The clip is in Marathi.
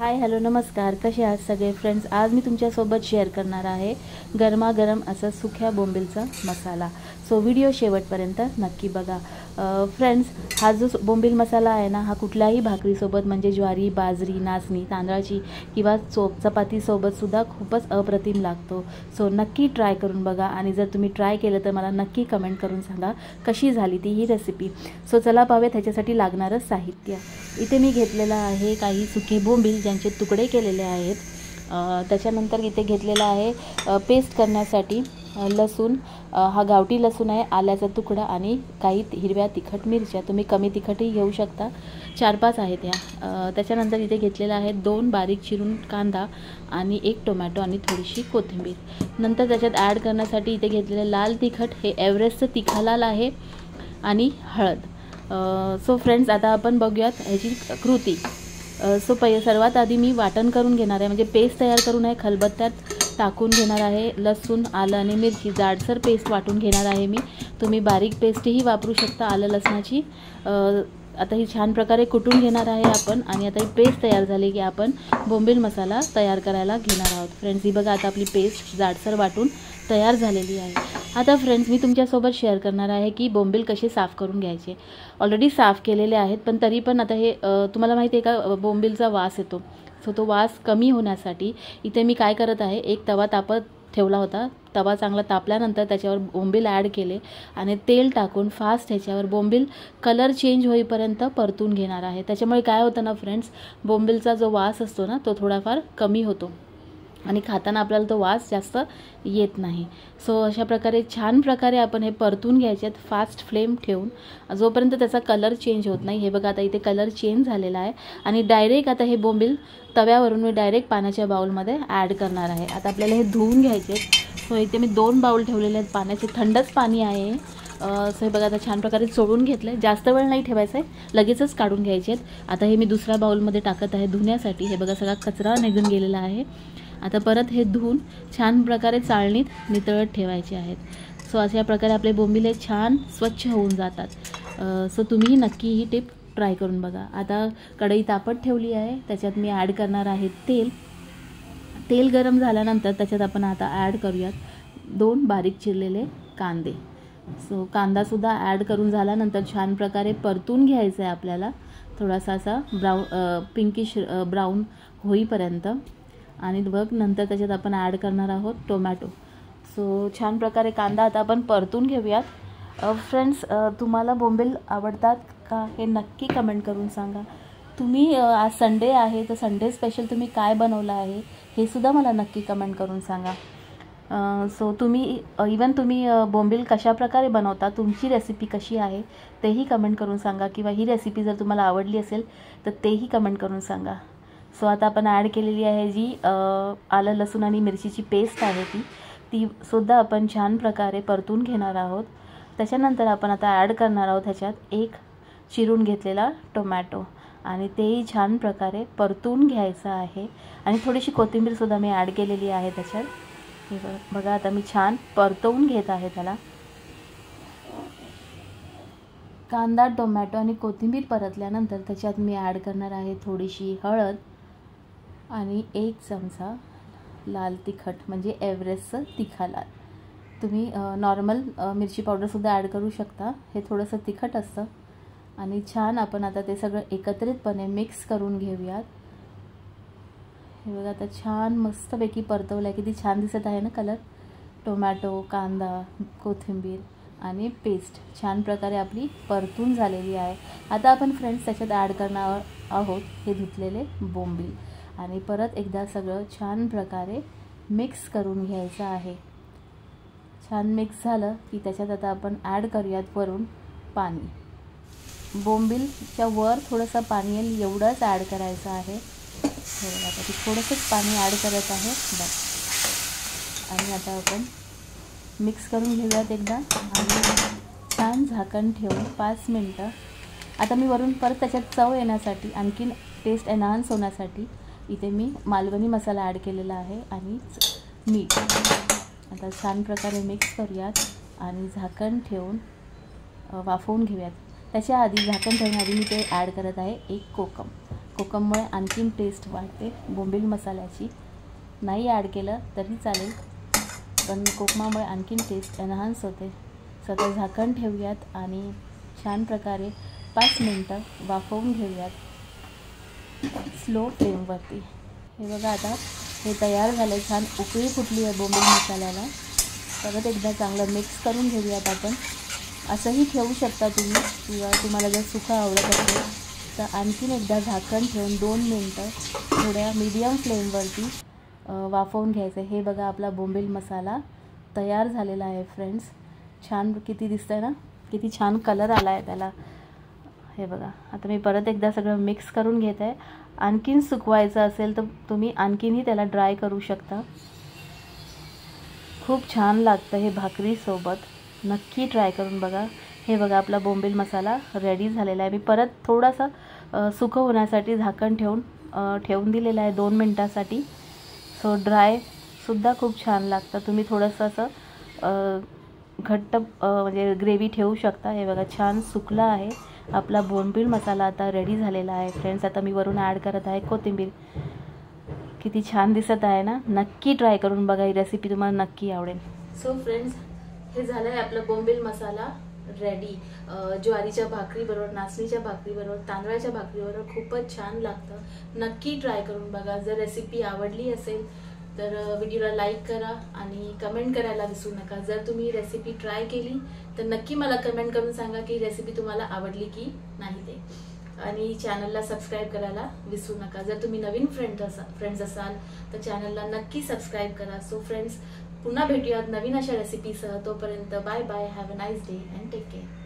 हाय हॅलो नमस्कार, कसे आहात सगळे फ्रेंड्स। आज मी तुमच्यासोबत शेअर करणार आहे गरमागरम असं सुक्या बोंबीलचा मसाला। सो व्हिडिओ शेवटपर्यंत नक्की बघा। फ्रेंड्स, हा जो बोंबील मसाला आहे ना, हा कुठल्याही भाकरीसोबत म्हणजे ज्वारी, बाजरी, नाचणी, तांदळाची किंवा चपातीसोबतसुद्धा खूपच अप्रतिम लागतो। सो नक्की ट्राय करून बघा आणि जर तुम्ही ट्राय केलं तर मला नक्की कमेंट करून सांगा कशी झाली ती ही रेसिपी। सो चला पाहूया त्याच्यासाठी लागणारं साहित्य। इथे मी घेतलेलं आहे काही सुके बोंबील ज्यांचे तुकडे केलेले आहेत। त्याच्यानंतर इथे घेतलेला आहे पेस्ट करण्यासाठी लसूण। हा गावठी लसूण आहे, आल्याचा तुकडा आणि काही हिरव्या तिखट मिरच्या। तुम्ही कमी तिखटही घेऊ शकता, 4-5 आहेत ह्या। त्याच्यानंतर इथे घेतलेला आहे 2 बारीक चिरून कांदा आणि 1 टोमॅटो आणि थोडीशी कोथिंबीर। नंतर त्याच्यात ॲड करण्यासाठी इथे घेतलेलं लाल तिखट, हे एव्हरेस्टचं तिखालाल आहे आणि हळद। सो फ्रेंड्स, आता आपण बघूयात ह्याची कृती। सो सर्वात आधी मी वाटण करून घेणार आहे, म्हणजे पेस्ट तयार करून आहे, खलबत्त्यात टाकून घेणार आहे। लसूण, आलं आणि मिरची जाडसर पेस्ट वाटून घेणार आहे मी। तुम्ही बारीक पेस्टही वापरू शकता आलं लसणाची। आता ही छान प्रकारे कुटून घेणार आहे आपण आणि आता ही पेस्ट तयार झाली की आपण बोंबील मसाला तयार करायला घेणार आहोत। फ्रेंड्स, ही बघा आता आपली पेस्ट जाडसर वाटून तयार झालेली आहे। आता फ्रेंड्स, मी तुमच्यासोबत शेअर करणार आहे की बोंबील कसे साफ करून घ्यायचे। ऑलरेडी साफ केलेले आहेत, पण तरी पण आता हे तुम्हाला माहिती आहे का, बोंबीलचा वास येतो। सो तो वास कमी होण्यासाठी इथे मी काय करत आहे, एक तवा तापत ठेवला होता। तवा चांगला तापल्यानंतर त्याच्यावर बोंबील ॲड केले आणि तेल टाकून फास्ट ह्याच्यावर बोंबील कलर चेंज होईपर्यंत परतून घेणार आहे। त्याच्यामुळे काय होतं ना फ्रेंड्स, बोंबीलचा जो वास असतो ना तो थोडाफार कमी होतो आणि खाताना आपल्याला तो वास जास्त येत नाही। सो अशा प्रकारे छान प्रकारे आपण हे परतून घ्यायचे आहेत फास्ट फ्लेम ठेवून, जोपर्यंत त्याचा कलर चेंज होत नाही। हे बघा आता इथे कलर चेंज झालेला आहे आणि डायरेक्ट आता हे बोंबील तव्यावरून मी डायरेक्ट पाण्याच्या बाउलमध्ये ॲड करणार आहे। आता आपल्याला हे धुवून घ्यायचे आहेत। सो इथे मी 2 बाउल ठेवलेले आहेत पाण्याचे, थंडच पाणी आहे। सो हे बघा आता छान प्रकारे चोळून घेतलं, जास्त वेळ नाही ठेवायचं आहे, लगेचच काढून घ्यायचे आहेत। आता हे मी दुसऱ्या बाउलमध्ये टाकत आहे धुण्यासाठी। हे बघा सगळा कचरा निघून गेलेला आहे। आता परत हे धुवून छान प्रकारे चाळणीत नितळत ठेवायचे आहेत। सो अशा प्रकारे आपले बोंबील हे छान स्वच्छ होऊन जातात। सो तुम्हीही नक्की ही टिप ट्राय करून बघा। आता कढई तापत ठेवली आहे, त्याच्यात मी ॲड करणार आहे तेल। तेल गरम झाल्यानंतर त्याच्यात आपण आता ॲड करूयात 2 बारीक चिरलेले कांदे। सो कांदासुद्धा ॲड करून झाल्यानंतर छान प्रकारे परतून घ्यायचं आहे आपल्याला, थोडासा असा पिंकिश ब्राऊन होईपर्यंत। आणि बघ नंतर त्याच्यात आपण ॲड करणार आहोत टोमॅटो। सो छान प्रकारे कांदा आता आपण परतून घेऊयात। फ्रेंड्स, तुम्हाला बोंबील आवडतात का हे नक्की कमेंट करून सांगा। तुम्ही आज संडे आहे तर संडे स्पेशल तुम्ही काय बनवलं आहे हे सुद्धा मला नक्की कमेंट करून सांगा। सो तुम्ही तुम्ही बोंबील कशा प्रकारे बनवता, तुमची रेसिपी कशी आहे तेही कमेंट करून सांगा, किंवा ही रेसिपी जर तुम्हाला आवडली असेल तर तेही कमेंट करून सांगा। सो आता आपण ॲड केलेली आहे जी आलं लसूण आणि मिरचीची पेस्ट आहे ती सुद्धा आपण छान प्रकारे परतून घेणार आहोत। त्याच्यानंतर आपण आता ॲड करणार आहोत ह्याच्यात 1 चिरून घेतलेला टोमॅटो आणि तेही छान प्रकारे परतून घ्यायचं आहे। आणि थोडीशी कोथिंबीरसुद्धा मी ॲड केलेली आहे त्याच्यात। हे बघा आता मी छान परतवून घेत आहे त्याला। कांदा, टोमॅटो आणि कोथिंबीर परतल्यानंतर त्याच्यात मी ॲड करणार आहे थोडीशी हळद आणि 1 चमचा लाल तिखट, म्हणजे एव्हरेस्टचं तिखालाल। तुम्ही नॉर्मल मिरची पावडरसुद्धा ॲड करू शकता, हे थोडंसं तिखट असतं। आणि छान आपण आता ते सगळं एकत्रितपणे मिक्स करून घेऊयात। हे बघा आता छान मस्तपैकी परतवलं आहे, किती छान दिसत आहे ना कलर। टोमॅटो, कांदा, कोथिंबीर आणि पेस्ट छान प्रकारे आपली परतून झालेली आहे। आता आपण फ्रेंड्स त्याच्यात ॲड करणार आहोत हे धुतलेले बोंबील आणि परत एकदा सगळं छान प्रकारे मिक्स करून घ्यायचं आहे। छान मिक्स झालं की त्याच्यात आता आपण ॲड करूयात वरून पाणी। बोंबीलच्या वर थोडंसं पाणी येईल एवढंच ॲड करायचं आहे। आता ते थोडंसंच पाणी ॲड करत आहे बस। आणि आता आपण मिक्स करून घेऊयात एकदा आणि छान झाकण ठेवून 5 मिनटं। आता मी वरून परत त्याच्यात चव येण्यासाठी, आणखीन टेस्ट एनहान्स होण्यासाठी इथे मी मालवणी मसाला ॲड केलेला आहे आणि मीठ। आता छान प्रकारे मिक्स करूयात आणि झाकण ठेवून वाफवून घेऊयात। त्याच्या आधी झाकण ठेवण्याआधी मी ते ॲड करत आहे 1 कोकममुळे आणखीन टेस्ट वाढते बोंबील मसाल्याची. नाही ॲड केलं तरी चालेल, पण कोकमामुळे आणखीन टेस्ट एनहान्स होते. सो आता झाकण ठेवूयात आणि छान प्रकारे 5 मिनटं वाफवून घेऊयात स्लो फ्लेमवरती. हे बघा आता हे तयार झालं आहे, छान उकळी फुटली आहे बोंबील मसाल्याला. परत एकदा चांगलं मिक्स करून घेऊयात आपण. असंही ठेवू शकता तुम्ही, किंवा तुम्हाला जर सुकं आवडत असेल तर आणखीन एकदा झाकण ठेवून 2 मिनटं थोड्या मीडियम फ्लेमवरती वाफवून घ्यायचं. हे बघा आपला बोंबील मसाला तयार झालेला आहे फ्रेंड्स. छान किती दिसतंय ना, किती छान कलर आला आहे त्याला. हे बघा आता मी परत एकदा सगळं मिक्स करून घेत आहे. आणखीन सुकवायचं असेल तर तुम्ही आणखीनही त्याला ड्राय करू शकता. खूप छान लागतं हे भाकरीसोबत, नक्की ट्राय करून बघा. हे बघा आपला बोंबील मसाला रेडी झालेला आहे. मी परत थोडासा सुकं होण्यासाठी झाकण ठेवून दिलेला आहे 2 मिनटासाठी. सो ड्रायसुद्धा खूप छान लागतं. तुम्ही थोडंसं असं घट्ट म्हणजे ग्रेव्ही ठेवू शकता. हे बघा छान सुकला आहे आपला बोंबील मसाला, आता रेडी झालेला आहे फ्रेंड्स. आता मी वरून ॲड करत आहे कोथिंबीर. किती छान दिसत आहे ना, नक्की ट्राय करून बघा. ही रेसिपी तुम्हाला नक्की आवडेल. सो फ्रेंड्स, हे झालं आहे आपलं बोंबील मसाला रेडी. ज्वारीच्या भाकरीबरोबर, नाचणीच्या भाकरीबरोबर, तांदळाच्या भाकरीबरोबर खूपच छान लागतं. नक्की ट्राय करून बघा. जर रेसिपी आवडली असेल तर व्हिडिओला लाईक करा आणि कमेंट करायला विसरू नका. जर तुम्ही रेसिपी ट्राय केली तर नक्की मला कमेंट करून सांगा की रेसिपी तुम्हाला आवडली की नाही ते. आणि चॅनलला सबस्क्राईब करायला विसरू नका. जर तुम्ही नवीन फ्रेंड्स असाल तर चॅनलला नक्की सबस्क्राईब करा. सो फ्रेंड्स, पुन्हा भेटूयात नवीन अशा रेसिपीसह. तोपर्यंत bye bye. Have a nice day and take care.